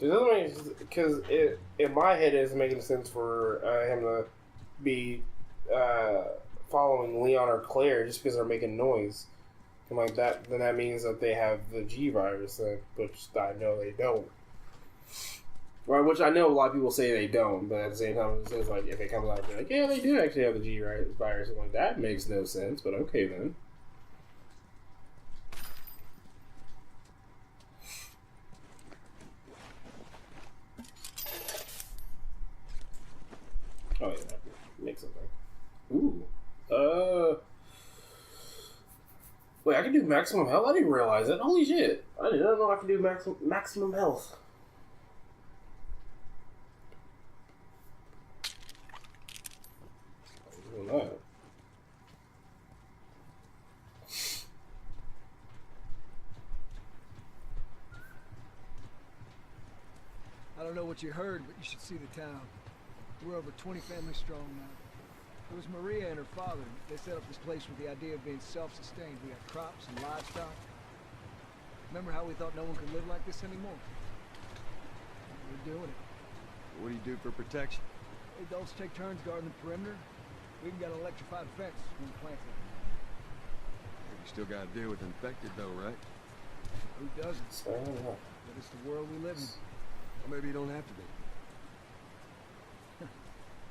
It doesn't make because in my head it isn't making sense for him to be following Leon or Claire just because they're making noise. And like that, then that means that they have the G virus, which I know they don't. Right, which I know a lot of people say they don't, but at the same time, it says like if it comes out, like yeah, they do actually have the G virus. I'm like that makes no sense, but okay then. Oh yeah, that makes something. Ooh, wait, I can do maximum health. I didn't realize it. Holy shit! I didn't know I could do maximum health. That. I don't know what you heard, but you should see the town. We're over 20 families strong now. It was Maria and her father. They set up this place with the idea of being self-sustained. We got crops and livestock. Remember how we thought no one could live like this anymore? We're doing it. What do you do for protection? Adults take turns guarding the perimeter. We can get an electrified fence when the plants You still gotta deal with infected though, right? Who doesn't? But it's the world we live in. Or maybe you don't have to be.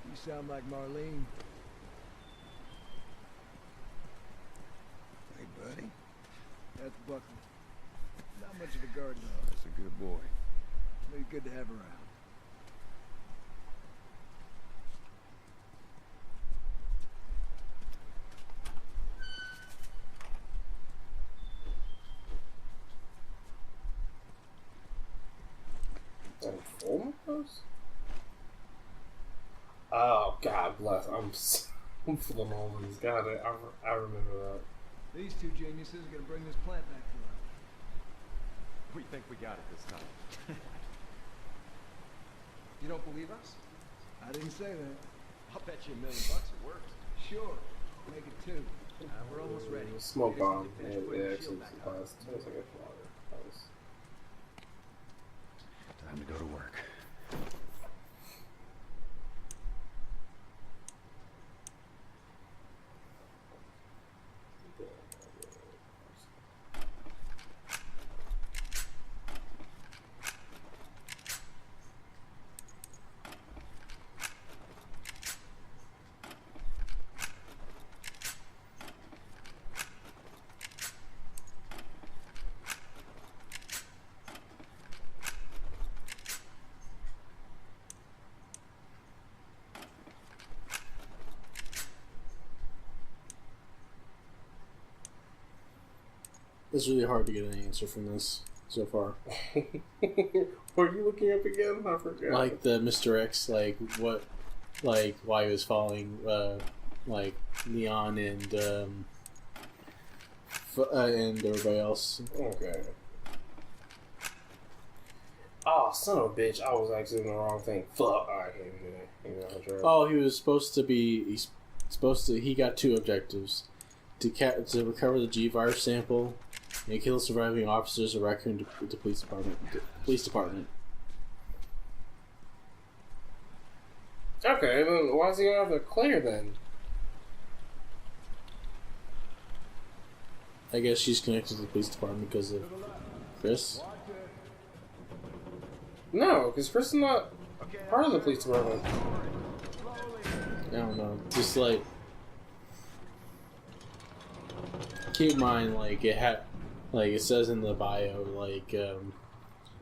You sound like Marlene. Hey, buddy. That's Buckley. Not much of a guard Oh, though. that's a good boy. Maybe good to have around. Oh God bless! I'm full of moments. God, I remember that. These two geniuses are gonna bring this plant back to life. We think we got it this time. You don't believe us? I didn't say that. I'll bet you $1 million it works. Sure. Make it two. We're almost ready. Smoke bomb. We Yeah, just need to finish putting the actually, shield back on. tastes like a flower. Time to go to work. It's really hard to get an answer from this so far. What are you looking up again? I forgot. Like the Mr. X, like what, like why he was following, like Leon and everybody else. Okay. Oh, son of a bitch! I was actually doing the wrong thing. Fuck! I can't do that. Oh, he was supposed to be. He's supposed to. He got two objectives: to recover the G virus sample and kill surviving officers of Raccoon to the police department. Okay, then why is he going after Claire then? I guess she's connected to the police department because of Chris. No, because Chris is not part of the police department. I don't know. Just like keep in mind, like it says in the bio, like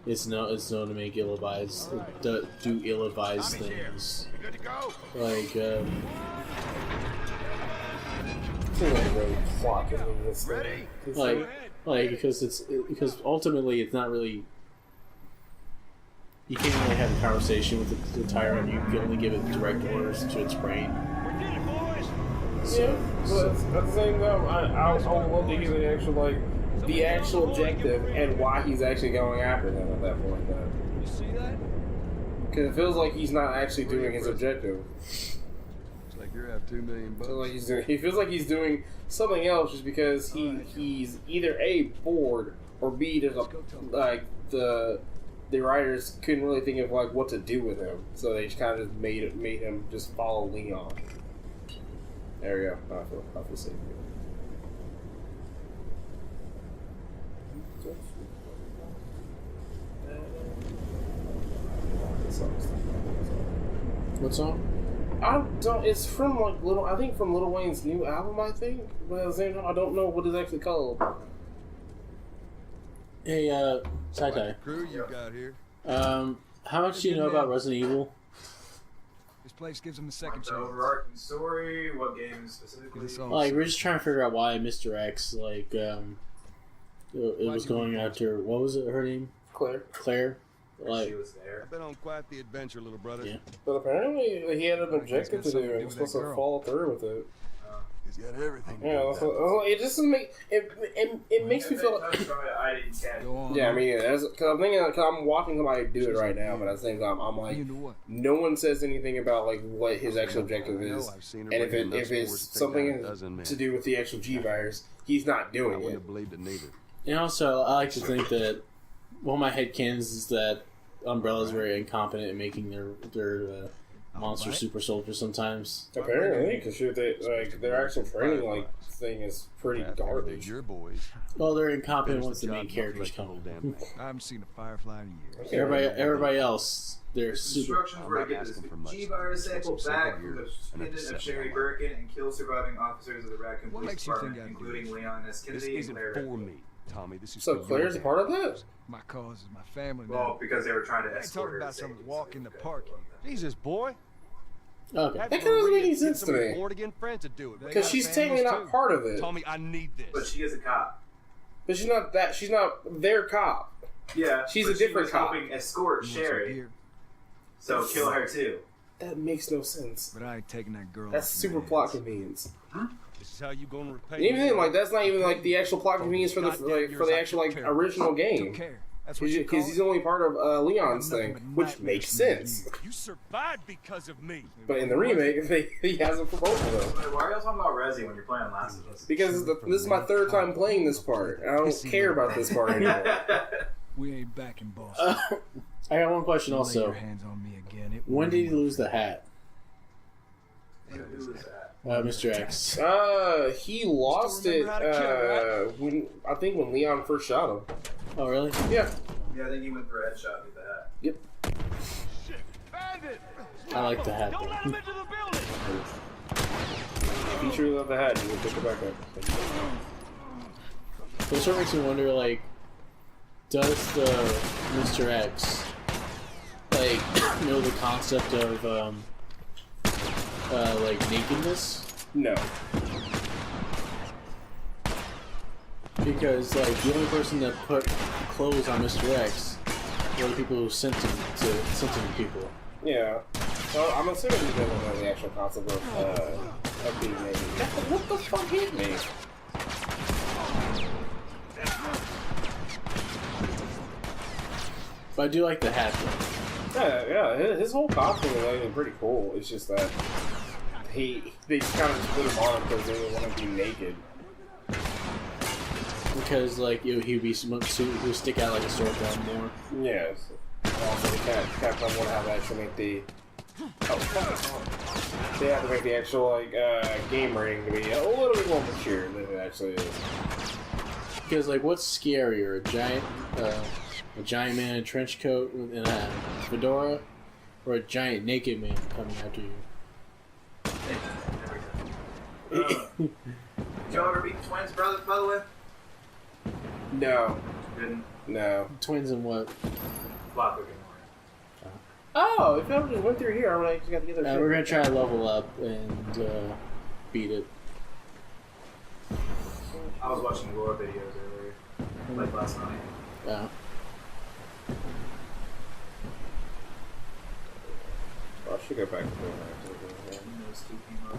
it's known to make ill-advised, do ill-advised things. Good to go. Like Really plotting this Ready? like because ultimately it's not really. You can't really have a conversation with the tyrant. You can only give it direct orders to its brain. We did it, boys. Yeah, but at the same time, I would love to hear the actual objective and why he's actually going after them at that point. You see that? Because it feels like he's not actually doing his objective. Looks like you're out $2 million. He feels like he's doing something else just because he's either A, bored, or B, there's the writers couldn't really think of like what to do with him, so they just kind of made him just follow Leon. There we go. I feel safe. What song? I don't. It's from like I think from Lil Wayne's new album. I think, but at the same time, I don't know what it's actually called. Hey, Tai. Crew you got here. How much do you know about Resident Evil? This place gives them a second The chance. overarching story, what game specifically? It's all Like, we're just trying to figure out why Mr. X, like, it was going after, what was it, her name? Claire. Like, She was there. I've been on quite the adventure, little brother. Yeah. But apparently, he had an objective to do, and he was supposed to follow through with it. He's got everything. Yeah, it just doesn't make it makes me feel. I didn't catch. Go on. Yeah, I mean, because I'm thinking, cause I'm watching somebody do it right now, but at the same time, I'm like, Into what? no one says anything about like what his actual objective is, and if it's something to do with the actual G virus, he's not I doing wouldn't it. have believed it neither. and also, I like to think that one of my headcanons is that Umbrella's very incompetent at making their monster Alright. super soldiers sometimes. Apparently, because their actual training thing is pretty After garbage. Your boys. Well, they're incompetent Finish once the main job, characters not come. like the whole damn thing. I haven't seen a Firefly in years. Everybody else, they're The super. instructions were to I'm get not this asking for much. G virus sample Some back simple from the years and pendant upset of Sherry me. Birkin and kill surviving officers of the Raccoon What Police makes you think Department, I'd do including Leon S. This Kennedy and isn't Claire. for me, Tommy. This is So for your Claire's a dad. part of that? My cause is my family now. Well, because they were trying to I ain't escort talking her. about to some safety, walk so in the we park. couldn't- Jesus, boy. Okay. Have That kinda doesn't Maria make any get sense some to of me. your board-again friends to do it. They Because got she's technically families, not too. part of it. Tommy, I need this. But she is a cop. But she's not that. She's not their cop. Yeah, She's but a different she was cop. helping escort You want some Sherry, beer? so kill her too. That makes no sense. But I ain't taking that girl. That's off super your plot hands. convenience. This is how you gonna repay And even me. then, like that's not even like the actual plot convenience for the for the actual like original Took game. care. That's what you Because call he's it? only part of Leon's Nothing thing, but which nightmares makes from you. sense. You survived because of me. But in the remake, he has it for both of them. Wait, why are y'all talking about Resi when you're playing Last of Us? Because this is my third time playing this part. And I don't care about this part anymore. We ain't back in Boston. I got one question Lay also. your hands on me again. It When won't did he work. lose the hat? Who is that? Mr. X. He lost it remember how to kill, when I think when Leon first shot him. Oh, really? Yeah. Yeah, I think he went for a headshot with that. Yep. I like the hat. Don't let him into the building. If you truly love the hat, you can pick it back up. It sort of makes me wonder, like, does the Mr. X, like, know the concept of, like, nakedness? No. Because, like, the only person that put clothes on Mr. X were the people who sent him to people. Yeah. So I'm assuming he doesn't know the actual concept of being naked. What the fuck hit me? But I do like the hat, though. Yeah. His whole costume is actually pretty cool. It's just that they just kind of just put him on because they didn't want to be naked. Because, like, he would be he would stick out like a sore thumb more. Yes. Also, they Capcom want to have actually make the. Oh, fuck. They have to make the actual like game rating to be a little bit more mature than it actually is. Because, like, what's scarier, a giant man in a trench coat and a fedora, or a giant naked man coming after you? Did y'all ever beat the twins, brother? By the way, No. didn't. No. Twins and what? Block looking Oh, if I just went through here, I would have just got the other. We're gonna try to level up and beat it. I was watching lore videos earlier, like last night. Yeah. I should go back to the Those two came up.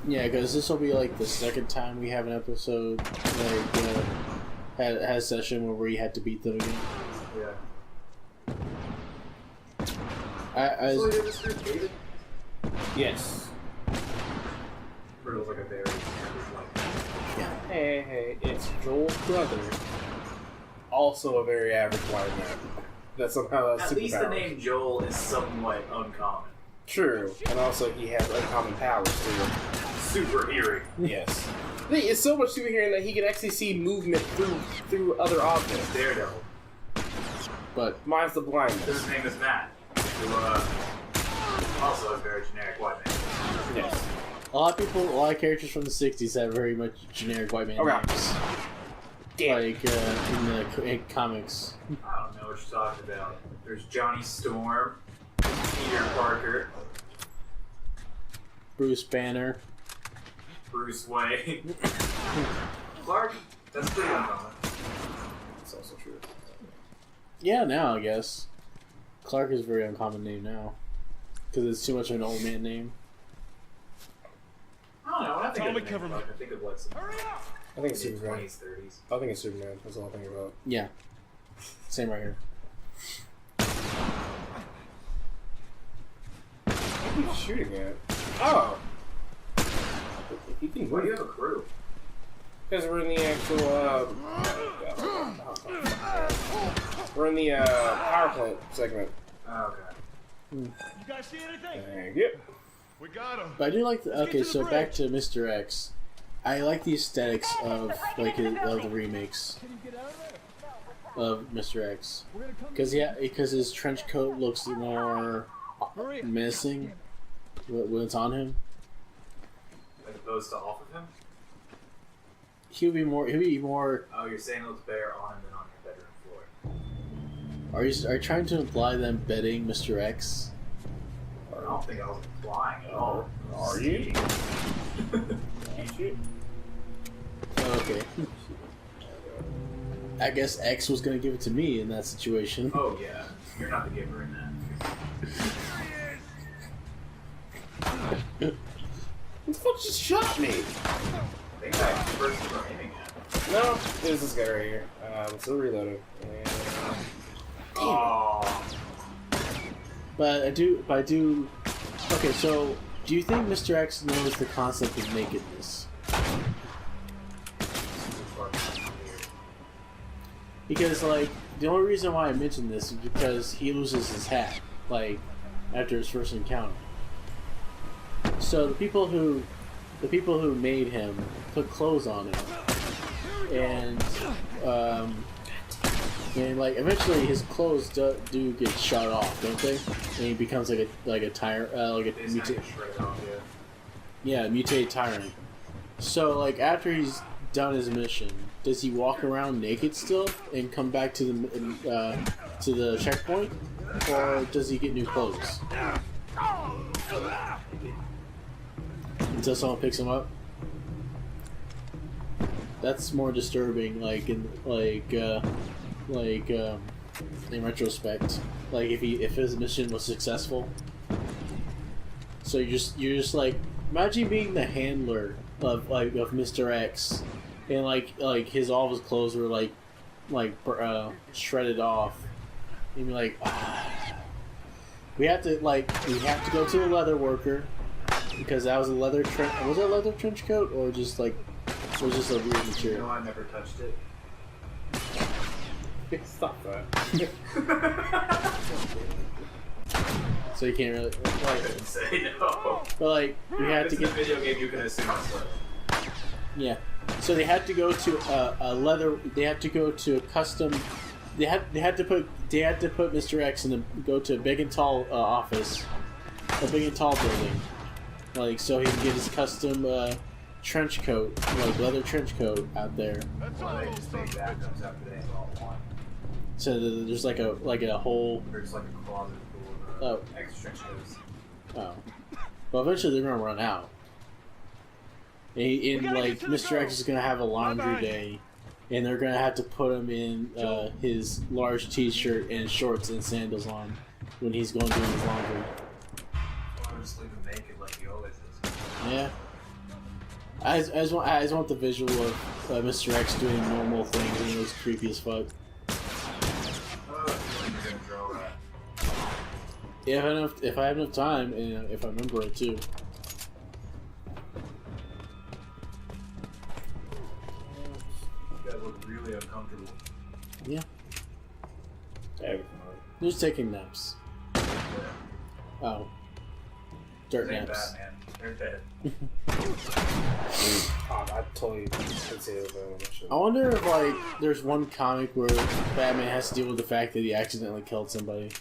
Yeah, because this will be like the second time we have an episode like had a session where we had to beat them again. Yeah. I So did this group David? Yes. Or it was like a very standard like. Hey, it's Joel's brother. also a very average white man. That somehow has At least the superpowers. name Joel is somewhat uncommon. True, and also he has uncommon powers too. Super eerie. Yes. It's so much superhearing that he can actually see movement through other objects. Daredevil. But Minus the blindness. His name is Matt. Who, also a very generic white man. Yes. a lot of characters from the 60s have very much generic white man names. Damn. Like in comics. I don't know what you're talking about. There's Johnny Storm, Peter Parker, Bruce Banner. Bruce Wayne, Clark. That's pretty uncommon. That's also true. Yeah, now I guess. Clark is a very uncommon name now. Because it's too much of an old man name. I don't know. When I think Tommy, of the cover name me. Clark, I think of like some I think it's Superman. 20s, 30s. I think it's Superman. That's all I think about. Yeah. Same right here. What are you shooting at? Oh! He can Why do you move. have a crew? Because we're in the actual, we're in the, power plant segment. Oh, okay. You guys see anything? Thank you. We got him. But I do like the, okay, so back to Mr. X. I like the aesthetics of of the remakes Can you get out of there? of Mr. X. We're gonna come. Because his trench coat looks more Maria. menacing when it's on him. As opposed to off of him? He'll be more. Oh, you're saying it looks better on him than on your bedroom floor. Are you trying to imply them betting Mr. X? I don't think I was implying at all. Are you? Oh, okay. I guess X was gonna give it to me in that situation. Oh, yeah. You're not the giver in that. What the fuck just shot me? I think that's the person we're aiming at. No, it was this guy right here. I'm still reloading. And... Oh. But I do. Okay, so do you think Mr. X knows the concept of nakedness? Because like the only reason why I mentioned this is because he loses his hat, like after his first encounter. So the people who made him put clothes on him, and like eventually his clothes do get shot off, don't they? And he becomes like a tyrant, mutated tyrant. So like after he's done his mission, does he walk around naked still and come back to the checkpoint, or does he get new clothes until someone picks him up? That's more disturbing. In retrospect, like if his mission was successful. So you're just like, imagine being the handler of Mr. X, and like all of his clothes were shredded off, and you're like, we have to go to a leather worker because that was a leather trench. Was it a leather trench coat or just like it was just a weird material? No, I never touched it. Stop that. So you can't really I couldn't say no. but like we had to This is get a video game, you can assume it's leather. yeah. So they had to go to a leather. They had to go to a custom. They had to put Mr. X go to a big and tall office, a big and tall building, like so he can get his custom trench coat, like leather trench coat out there. Why they just make backups after they all one. So there's like a whole. There's like a closet full of extra shows. Oh, but eventually they're gonna run out. And like Mr. X is gonna have a laundry day, and they're gonna have to put him in his large T-shirt and shorts and sandals on when he's going to do his laundry. Or just leave him naked like he always is. Yeah. I just want the visual of Mr. X doing normal things, and it was creepy as fuck. Oh, you're gonna draw that. If I have enough time, and if I remember it too. You guys look really uncomfortable. Yeah. Everything. They're just taking naps. Oh. Dirt Same naps. Batman. They're dead. Oh, I totally didn't say that on that shit. I wonder if, like, there's one comic where Batman has to deal with the fact that he accidentally killed somebody.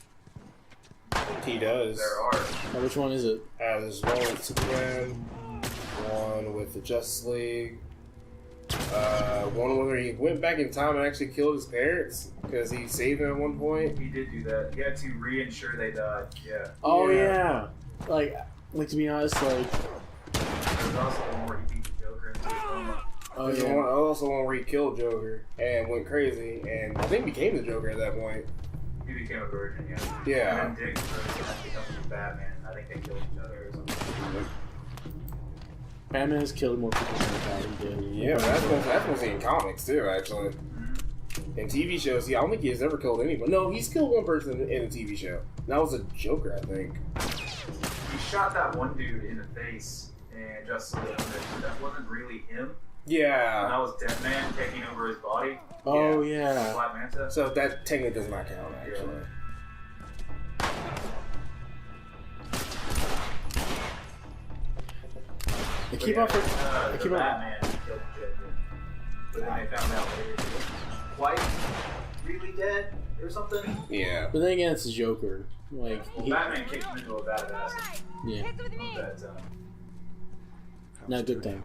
He does. There are. Oh, which one is it? There's one with Superman, one with the Justice League, one where he went back in time and actually killed his parents because he saved them at one point. He did do that. He had to reinsure they died. Yeah. Oh, Yeah. yeah. Like, to be honest, like... There's also one where he beat the Joker into a coma. Oh, There's yeah. also one where he killed Joker and went crazy and I think became the Joker at that point. He became a virgin, yeah. Yeah. And then Dick becomes Batman. I think they killed each other or something. Batman has killed more people than he did. Yeah, but that's mostly in comics too, actually. In TV shows, I don't think he has ever killed anyone. No, he's killed one person in a TV show. That was a Joker, I think. He shot that one dude in the face and just so that wasn't really him. And Yeah. that was Dead Man taking over his body. Oh, yeah. Black Manta. So that technically does not count, actually. I keep But on... yeah, I the keep on... Batman killed the Joker. But then they found out later he was quite really dead or something. Yeah. But then again, it's a Joker. Like, Well, Batman kicked him into a bad ass. yeah. But, Not a good thing.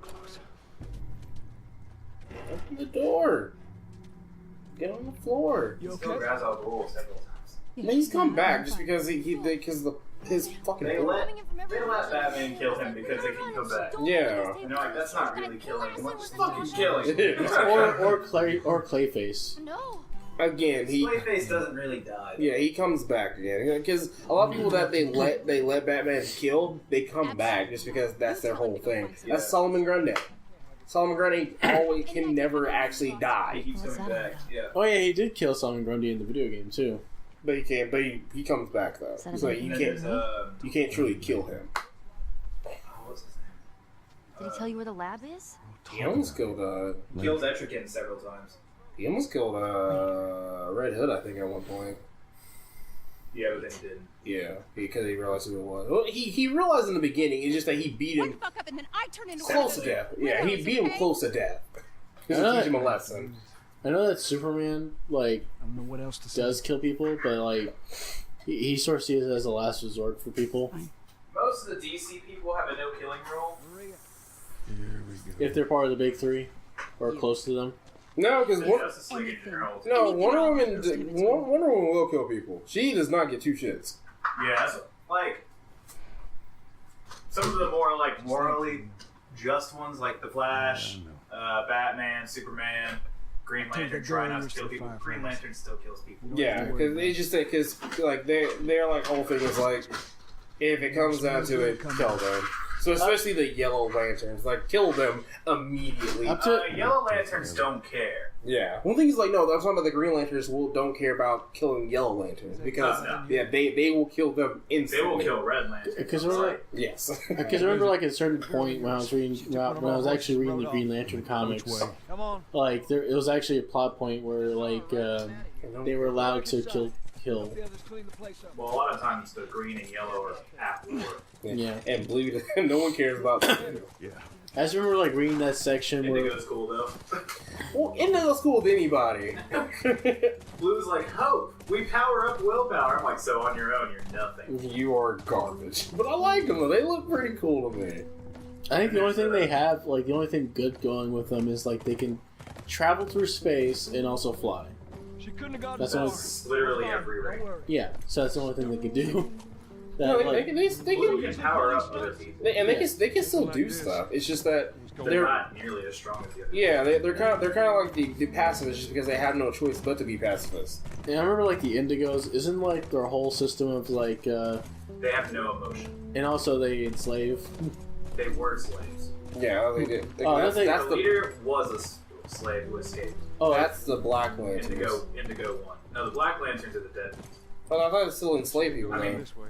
Open the door. Get on the floor. You still okay? grabs out Bull several times. Man, he's come back just because his fucking. They let Batman kill him because they can come back. Yeah. And they're like, that's not really killing him. It's fucking killing him. It is. or Clayface. No. Again, he. Clayface doesn't really die. Yeah, he comes back again because a lot of people that they let Batman kill, they come back just because that's their whole thing. That's Solomon Grundy. Solomon Grundy always can never actually He die, keeps coming back. Yeah. Oh, yeah, he did kill Solomon Grundy in the video game, too. but he can't. But he comes back though. Is that So a you And then can't there's, you can't truly kill him. what's his name? Did he tell you where the lab is? He almost killed He kills Etrigan several times. Red Hood, I think, at one point. Yeah, but then he didn't. Yeah, because he realized who it was. Well, he realized in the beginning. It's just that he beat him fuck up and then I turn into close to death. Yeah, he beat him close to death. Just to teach him a lesson. I know that Superman, like, I don't know what else to say. does kill people, but, like, he sort of sees it as a last resort for people. Most of the DC people have a no killing rule. Maria. Here we go. If they're part of the big three, or close to them. No, because The Justice League in general. Wonder Woman will kill people. She does not get two shits. Yeah, that's like some of the more like morally just ones, like the Flash, Batman, Superman, Green Lantern try not to kill people. Green Lantern still kills people. Yeah, because they just say like their like whole thing is like if it comes down to it, kill them. So especially the Yellow Lanterns, like kill them immediately. Yellow Lanterns don't care. Yeah. One thing is like no, I'm talking about the Green Lanterns don't care about killing Yellow Lanterns because No. yeah, they will kill them They instantly. will kill Red Lanterns. Because remember, Yes. because remember, like, at a certain point when I was actually reading the Green Lantern comics, Come on. like, it was actually a plot point where, like, they were allowed to kill. The others clean the place up. Well, a lot of times the green and yellow are at war. Yeah. And blue, no one cares about. Yeah. I just remember, like, reading that section where... Indigo's cool though. Well, Indigo's cool with anybody. Blue's like, hope, we power up willpower. I'm like, so on your own, you're nothing. You are garbage. But I like them though. They look pretty cool to me. I think the only thing they have, like, the only thing good going with them is, like, they can travel through space and also fly. She couldn't have gotten That's far. all- That's literally every Don't ring. worry. Yeah, so that's the only thing they can do. That, No, like, they Blue can, can power up other people. they can still do stuff. It's just that They're not nearly as strong as the other. yeah, they're kind of like the pacifists just because they have no choice but to be pacifists. and I remember, like, the Indigos, isn't, like, their whole system of, like, They have no emotion. and also they enslave. They were slaves. Yeah, they did. Oh, that's that's The leader was a slave who escaped. Oh, that's the Black Lanterns. Indigo won. No, the Black Lanterns are the dead. But I thought it still enslaved people. I mean, though. This way.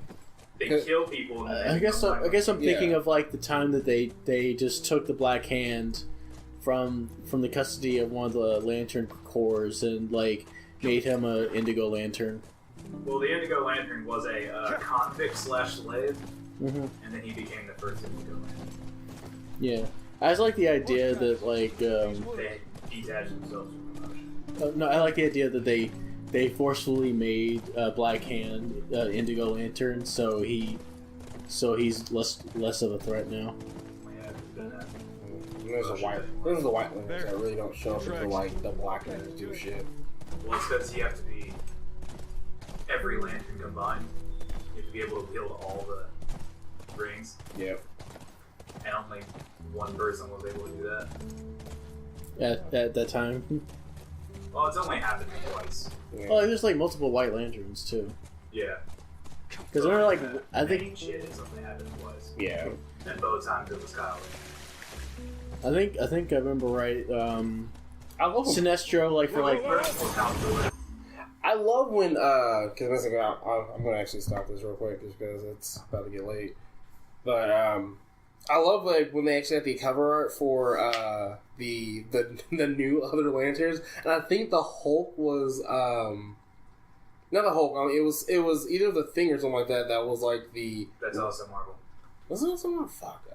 They Cause- kill people. And then I guess become Black I'm Yeah. thinking of, like, the time that they just took the Black Hand from the custody of one of the Lantern Corps and, like, made him a Indigo Lantern. Well, the Indigo Lantern was a convict slash slave, Mm-hmm. and then he became the first Indigo Lantern. Yeah, I just like the idea that like They detached themselves from emotion. no, I like the idea that they forcefully made Black Hand Indigo Lantern, so he's less of a threat now. Yeah, it's been that. There's the white lanterns that really don't show up until like the black lanterns do shit. Well, it's because you have to be every lantern combined. You have to be able to wield all the rings, Yep. and only one person was able to do that. At that time. Well, it's only happened twice. Yeah. Oh, there's like multiple White Lanterns too. Yeah. Because they're like, I main think, shit is only happened twice, Yeah. and both times it was Kyle. I think I remember right. I love them. Sinestro, like for like, First was Kyle Jordan. I love when because I'm gonna actually stop this real quick just because it's about to get late. But I love like when they actually have the cover art for the new other lanterns, and I think the Hulk was not the Hulk. It was either the Thing or something like that. That was like the. That's also Marvel. Was it someone? Fuck.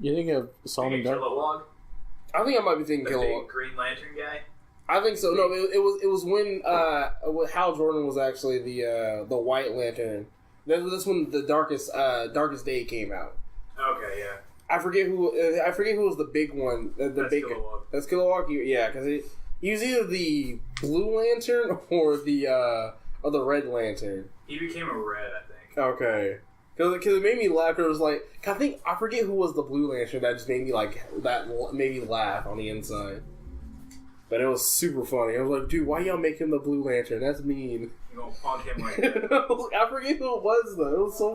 you think of Solomon Dark? Kilowog, I think I might be thinking the Kilowog. big Green Lantern guy. I think so. No, it was when Hal Jordan was actually the White Lantern. That's when the Darkest Day came out. Okay, yeah. I forget who was the big one. The That's big Kilowog. That's Kilowog. Yeah, because he was either the Blue Lantern or the Red Lantern. He became a red, I think. Okay, because it made me laugh. Cause it was like I forget who was the Blue Lantern that just made me laugh on the inside. But it was super funny. I was like, dude, why y'all make him the Blue Lantern? That's mean. You gonna punk him like that? I forget who it was though. It was so